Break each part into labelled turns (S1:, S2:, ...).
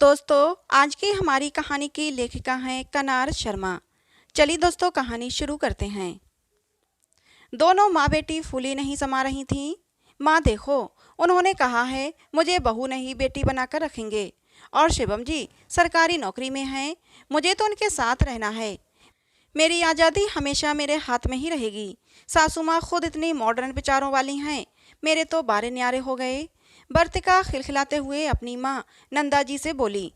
S1: दोस्तों, आज की हमारी कहानी की लेखिका हैं कनार शर्मा। चलिए दोस्तों, कहानी शुरू करते हैं। दोनों माँ बेटी फूली नहीं समा रही थीं। माँ देखो, उन्होंने कहा है मुझे बहू नहीं बेटी बनाकर रखेंगे। और शिवम जी सरकारी नौकरी में हैं, मुझे तो उनके साथ रहना है। मेरी आज़ादी हमेशा मेरे हाथ में ही रहेगी। सासू माँ खुद इतनी मॉडर्न विचारों वाली हैं, मेरे तो बारे न्यारे हो गए। बर्तिका खिलखिलाते हुए अपनी माँ नंदा जी से बोली।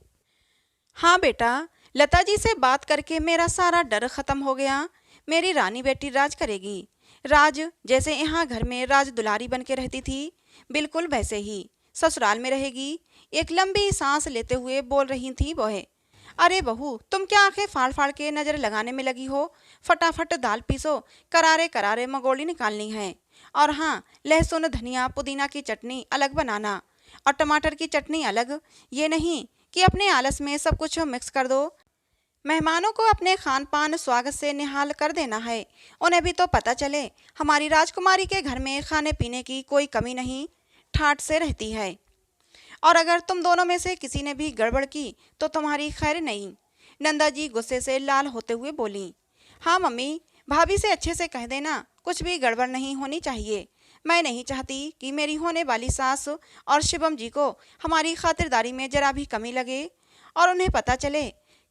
S1: हाँ बेटा, लता जी से बात करके मेरा सारा डर खत्म हो गया। मेरी रानी बेटी राज करेगी। राज जैसे यहाँ घर में राज दुलारी बन के रहती थी, बिल्कुल वैसे ही ससुराल में रहेगी। एक लंबी सांस लेते हुए बोल रही थी वह। अरे बहू, तुम क्या आंखें फाड़ फाड़ के नजर लगाने में लगी हो? फटाफट दाल पीसो, करारे करारे मंगोड़ी निकालनी है। और हाँ, लहसुन धनिया पुदीना की चटनी अलग बनाना और टमाटर की चटनी अलग। ये नहीं कि अपने आलस में सब कुछ मिक्स कर दो। मेहमानों को अपने खान पान स्वागत से निहाल कर देना है। उन्हें भी तो पता चले हमारी राजकुमारी के घर में खाने पीने की कोई कमी नहीं, ठाट से रहती है। और अगर तुम दोनों में से किसी ने भी गड़बड़ की तो तुम्हारी खैर नहीं। नंदा जी गुस्से से लाल होते हुए बोली। हाँ मम्मी, भाभी से अच्छे से कह देना कुछ भी गड़बड़ नहीं होनी चाहिए। मैं नहीं चाहती कि मेरी होने वाली सास और शिवम जी को हमारी खातिरदारी में जरा भी कमी लगे और उन्हें पता चले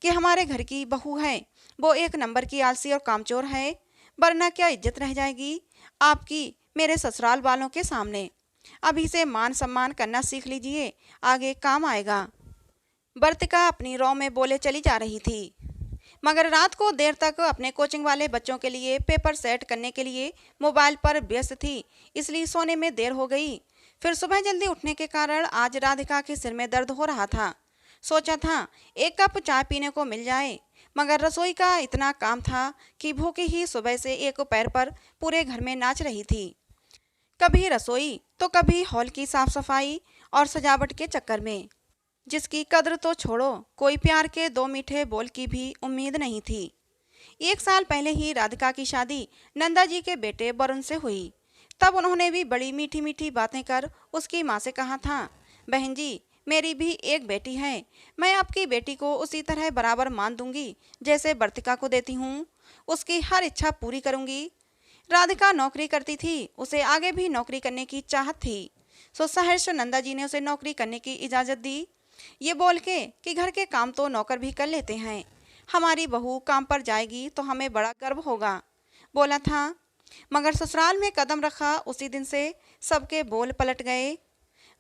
S1: कि हमारे घर की बहू है वो एक नंबर की आलसी और कामचोर है। वरना क्या इज्जत रह जाएगी आपकी मेरे ससुराल वालों के सामने। अभी से मान सम्मान करना सीख लीजिए, आगे काम आएगा। बर्तिका अपनी रौ में बोले चली जा रही थी, मगर रात को देर तक अपने कोचिंग वाले बच्चों के लिए पेपर सेट करने के लिए मोबाइल पर व्यस्त थी, इसलिए सोने में देर हो गई। फिर सुबह जल्दी उठने के कारण आज राधिका के सिर में दर्द हो रहा था। सोचा था एक कप चाय पीने को मिल जाए, मगर रसोई का इतना काम था कि भूखी ही सुबह से एक पैर पर पूरे घर में नाच रही थी। कभी रसोई तो कभी हॉल की साफ सफाई और सजावट के चक्कर में। जिसकी कद्र तो छोड़ो, कोई प्यार के दो मीठे बोल की भी उम्मीद नहीं थी। एक साल पहले ही राधिका की शादी नंदा जी के बेटे वरुण से हुई। तब उन्होंने भी बड़ी मीठी मीठी बातें कर उसकी माँ से कहा था, बहन जी मेरी भी एक बेटी है, मैं आपकी बेटी को उसी तरह बराबर मान दूंगी जैसे बर्तिका को देती हूँ। उसकी हर इच्छा पूरी करूंगी। राधिका नौकरी करती थी, उसे आगे भी नौकरी करने की चाहत थी। सो सहर्ष नंदा जी ने उसे नौकरी करने की इजाज़त दी, ये बोल के कि घर के काम तो नौकर भी कर लेते हैं, हमारी बहू काम पर जाएगी तो हमें बड़ा गर्व होगा, बोला था। मगर ससुराल में कदम रखा उसी दिन से सबके बोल पलट गए।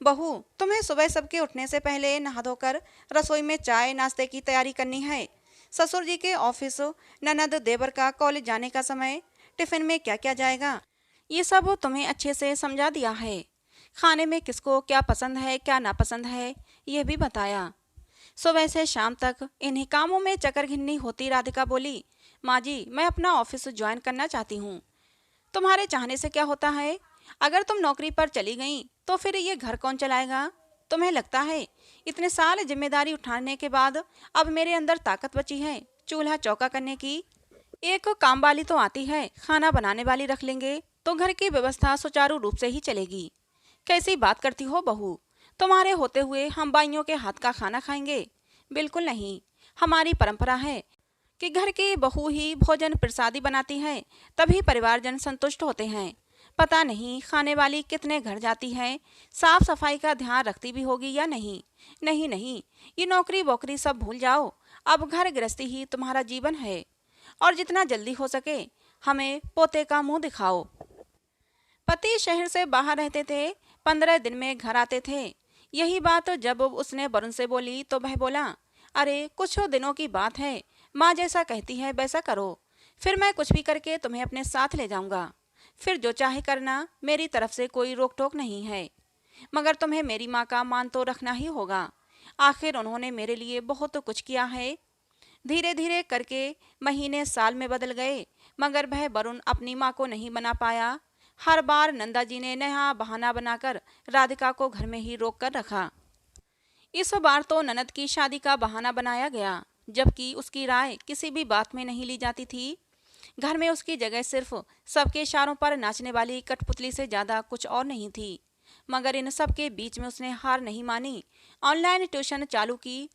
S1: बहू, तुम्हें सुबह सबके उठने से पहले नहा धोकर रसोई में चाय नाश्ते की तैयारी करनी है। ससुर जी के ऑफिस, ननद देवर का कॉलेज जाने का समय, टिफिन में क्या क्या जाएगा, ये सब तुम्हें अच्छे से समझा दिया है। खाने में किसको क्या पसंद है क्या नापसंद है ये भी बताया। सुबह से शाम तक इन्हीं कामों में चक्कर घिन्नी होती राधिका बोली, माँ जी मैं अपना ऑफिस ज्वाइन करना चाहती हूँ। तुम्हारे चाहने से क्या होता है? अगर तुम नौकरी पर चली गई तो फिर ये घर कौन चलाएगा? तुम्हें लगता है इतने साल जिम्मेदारी उठाने के बाद अब मेरे अंदर ताकत बची है चूल्हा चौका करने की? एक काम वाली तो आती है, खाना बनाने वाली रख लेंगे तो घर की व्यवस्था सुचारू रूप से ही चलेगी। कैसी बात करती हो बहू, तुम्हारे होते हुए हम बाइयों के हाथ का खाना खाएंगे? बिल्कुल नहीं। हमारी परंपरा है कि घर की बहू ही भोजन प्रसादी बनाती है, तभी परिवारजन संतुष्ट होते हैं। पता नहीं खाने वाली कितने घर जाती है, साफ सफाई का ध्यान रखती भी होगी या नहीं। नहीं नहीं, ये नौकरी वोकरी सब भूल जाओ, अब घर गृहस्थी ही तुम्हारा जीवन है। और जितना जल्दी हो सके हमें पोते का मुंह दिखाओ। पति शहर से बाहर रहते थे, 15 दिन में घर आते थे। यही बात जब उसने वरुण से बोली तो वह बोला, अरे कुछ दिनों की बात है, माँ जैसा कहती है वैसा करो, फिर मैं कुछ भी करके तुम्हें अपने साथ ले जाऊंगा। फिर जो चाहे करना, मेरी तरफ से कोई रोक टोक नहीं है। मगर तुम्हें मेरी माँ का मान तो रखना ही होगा, आखिर उन्होंने मेरे लिए बहुत कुछ किया है। धीरे धीरे करके महीने साल में बदल गए, मगर वह वरुण अपनी माँ को नहीं बना पाया। हर बार नंदा जी ने नया बहाना बनाकर राधिका को घर में ही रोक कर रखा। इस बार तो ननद की शादी का बहाना बनाया गया, जबकि उसकी राय किसी भी बात में नहीं ली जाती थी। घर में उसकी जगह सिर्फ सबके इशारों पर नाचने वाली कठपुतली से ज्यादा कुछ और नहीं थी। मगर इन सब के बीच में उसने हार नहीं मानी, ऑनलाइन ट्यूशन चालू की।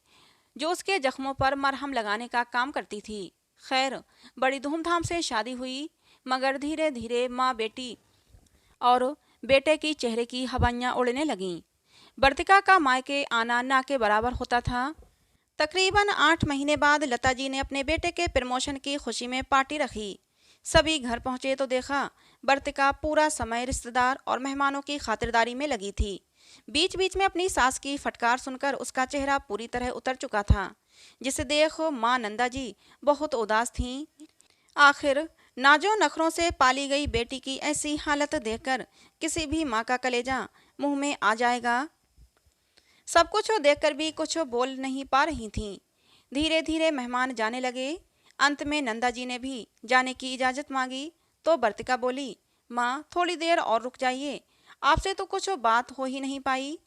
S1: जो उसके जख्मों पर मरहम लगाने का काम करती थी। खैर, बड़ी धूमधाम से शादी हुई, मगर धीरे धीरे माँ बेटी और बेटे की चेहरे की हवाइयाँ उड़ने लगीं। वर्तिका का मायके आना ना के बराबर होता था। तकरीबन 8 महीने बाद लता जी ने अपने बेटे के प्रमोशन की खुशी में पार्टी रखी। सभी घर पहुंचे तो देखा वर्तिका पूरा समय रिश्तेदार और मेहमानों की खातिरदारी में लगी थी। बीच बीच में अपनी सास की फटकार सुनकर उसका चेहरा पूरी तरह उतर चुका था, जिसे देख माँ नंदा जी बहुत उदास थीं। आखिर नाजो नखरों से पाली गई बेटी की ऐसी हालत देखकर किसी भी माँ का कलेजा मुंह में आ जाएगा। सब कुछ देखकर भी कुछ बोल नहीं पा रही थीं। धीरे धीरे मेहमान जाने लगे। अंत में नंदा जी ने भी जाने की इजाज़त मांगी तो वर्तिका बोली, माँ थोड़ी देर और रुक जाइए, आपसे तो कुछ बात हो ही नहीं पाई।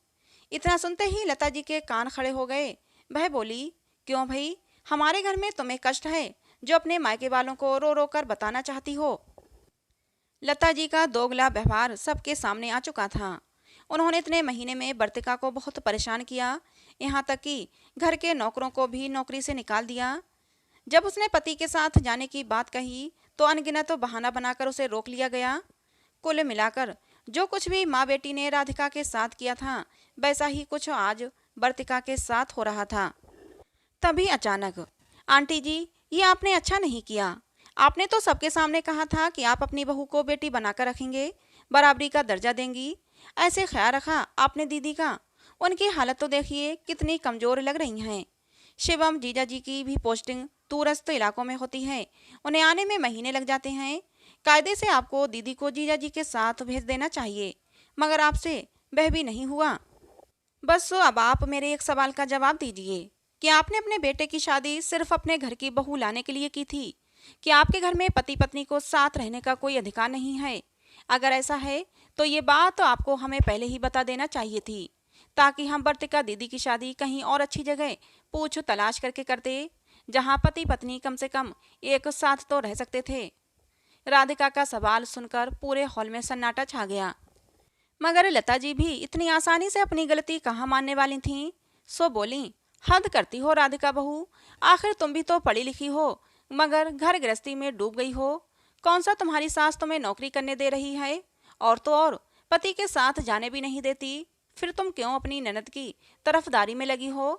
S1: इतना सुनते ही लता जी के कान खड़े हो गए। वह बोली, क्यों भाई, हमारे घर में तुम्हें कष्ट है जो अपने मायके वालों को रो रो कर बताना चाहती हो। लता जी का दोगला व्यवहार सबके सामने आ चुका था। उन्होंने इतने महीने में वर्तिका को बहुत परेशान किया, यहाँ तक कि घर के नौकरों को भी नौकरी से निकाल दिया। जब उसने पति के साथ जाने की बात कही तो अनगिनत बहाना बनाकर उसे रोक लिया गया। कुल मिलाकर जो कुछ भी माँ बेटी ने राधिका के साथ किया था, वैसा ही कुछ आज वर्तिका के साथ हो रहा था। तभी अचानक, आंटी जी, ये आपने अच्छा नहीं किया। आपने तो सबके सामने कहा था कि आप अपनी बहू को बेटी बनाकर रखेंगे, बराबरी का दर्जा देंगी। ऐसे ख्याल रखा आपने दीदी का। उनकी हालत तो देखिए कितनी कमजोर लग रही हैं। शिवम जीजा जी की भी पोस्टिंग दूरस्थ इलाकों में होती है, उन्हें आने में महीने लग जाते हैं। कायदे से आपको दीदी को जीजा जी के साथ भेज देना चाहिए, मगर आपसे वह भी नहीं हुआ। बस अब आप मेरे एक सवाल का जवाब दीजिए कि आपने अपने बेटे की शादी सिर्फ अपने घर की बहू लाने के लिए की थी कि आपके घर में पति पत्नी को साथ रहने का कोई अधिकार नहीं है? अगर ऐसा है तो ये बात तो आपको हमें पहले ही बता देना चाहिए थी, ताकि हम वर्तिका दीदी की शादी कहीं और अच्छी जगह पूछ तलाश करके करते, जहां पति पत्नी कम से कम एक साथ तो रह सकते थे। राधिका का सवाल सुनकर पूरे हॉल में सन्नाटा छा गया, मगर लता जी भी इतनी आसानी से अपनी गलती कहाँ मानने वाली थीं। सो बोली, हद करती हो राधिका बहू, आखिर तुम भी तो पढ़ी लिखी हो, मगर घर गृहस्थी में डूब गई हो। कौन सा तुम्हारी सास तुम्हें नौकरी करने दे रही है, और तो और पति के साथ जाने भी नहीं देती, फिर तुम क्यों अपनी ननद की तरफदारी में लगी हो?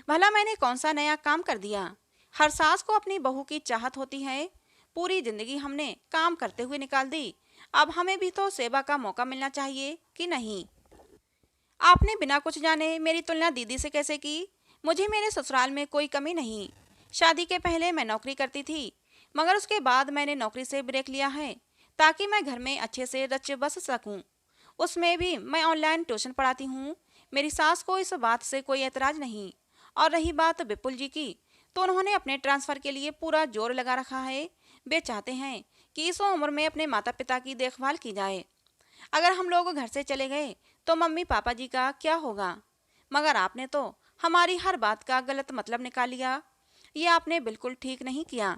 S1: भला मैंने कौन सा नया काम कर दिया? हर सास को अपनी बहू की चाहत होती है। पूरी जिंदगी हमने काम करते हुए निकाल दी, अब हमें भी तो सेवा का मौका मिलना चाहिए कि नहीं? आपने बिना कुछ जाने मेरी तुलना दीदी से कैसे की? मुझे मेरे ससुराल में कोई कमी नहीं। शादी के पहले मैं नौकरी करती थी, मगर उसके बाद मैंने नौकरी से ब्रेक लिया है ताकि मैं घर में अच्छे से रच बस सकूं। उसमें भी मैं ऑनलाइन ट्यूशन पढ़ाती हूँ। मेरी सास को इस बात से कोई एतराज नहीं। और रही बात विपुल जी की, तो उन्होंने अपने ट्रांसफ़र के लिए पूरा जोर लगा रखा है। वे चाहते हैं कि इस उम्र में अपने माता पिता की देखभाल की जाए। अगर हम लोग घर से चले गए तो मम्मी पापा जी का क्या होगा? मगर आपने तो हमारी हर बात का गलत मतलब निकाल लिया। ये आपने बिल्कुल ठीक नहीं किया।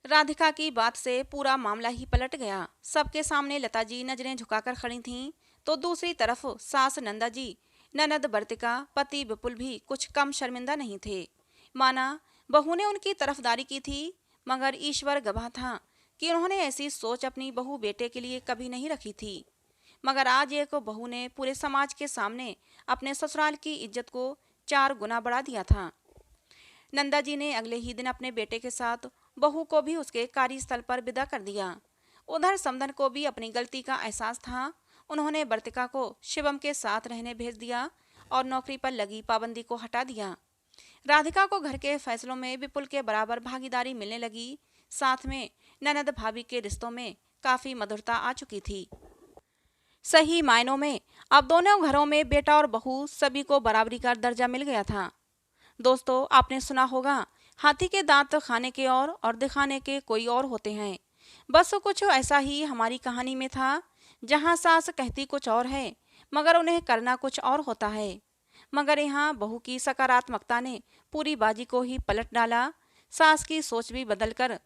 S1: राधिका की बात से पूरा मामला ही पलट गया। सबके सामने लता जी नजरें झुकाकर खड़ी थीं, तो दूसरी तरफ सास नंदा जी, ननद वर्तिका, पति विपुल भी कुछ कम शर्मिंदा नहीं थे। माना बहू ने उनकी तरफदारी की थी, मगर ईश्वर गवाह था कि उन्होंने ऐसी सोच अपनी बहू बेटे के लिए कभी नहीं रखी थी। मगर आज एक बहू ने पूरे समाज के सामने अपने ससुराल की इज्जत को 4 गुना बढ़ा दिया था। नंदा जी ने अगले ही दिन अपने बेटे के साथ बहू को भी उसके कार्यस्थल पर विदा कर दिया। उधर समधन को भी अपनी गलती का एहसास था। उन्होंने वर्तिका को शिवम के साथ रहने भेज दिया और नौकरी पर लगी पाबंदी को हटा दिया। राधिका को घर के फैसलों में विपुल के बराबर भागीदारी मिलने लगी। साथ में ननद भाभी के रिश्तों में काफी मधुरता आ चुकी थी। सही मायनों में अब दोनों घरों में बेटा और बहू सभी को बराबरी का दर्जा मिल गया था। दोस्तों, आपने सुना होगा, हाथी के दांत खाने के और दिखाने के कोई और होते हैं। बस कुछ ऐसा ही हमारी कहानी में था, जहां सास कहती कुछ और है मगर उन्हें करना कुछ और होता है। मगर यहाँ बहू की सकारात्मकता ने पूरी बाजी को ही पलट डाला। सास की सोच भी बदल कर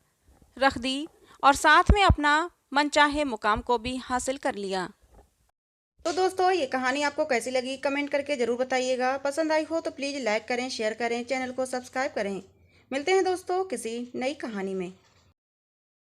S1: रख दी और साथ में अपना मनचाहे मुकाम को भी हासिल कर लिया। तो दोस्तों ये कहानी आपको कैसी लगी कमेंट करके ज़रूर बताइएगा। पसंद आई हो तो प्लीज़ लाइक करें, शेयर करें, चैनल को सब्सक्राइब करें। मिलते हैं दोस्तों किसी नई कहानी में।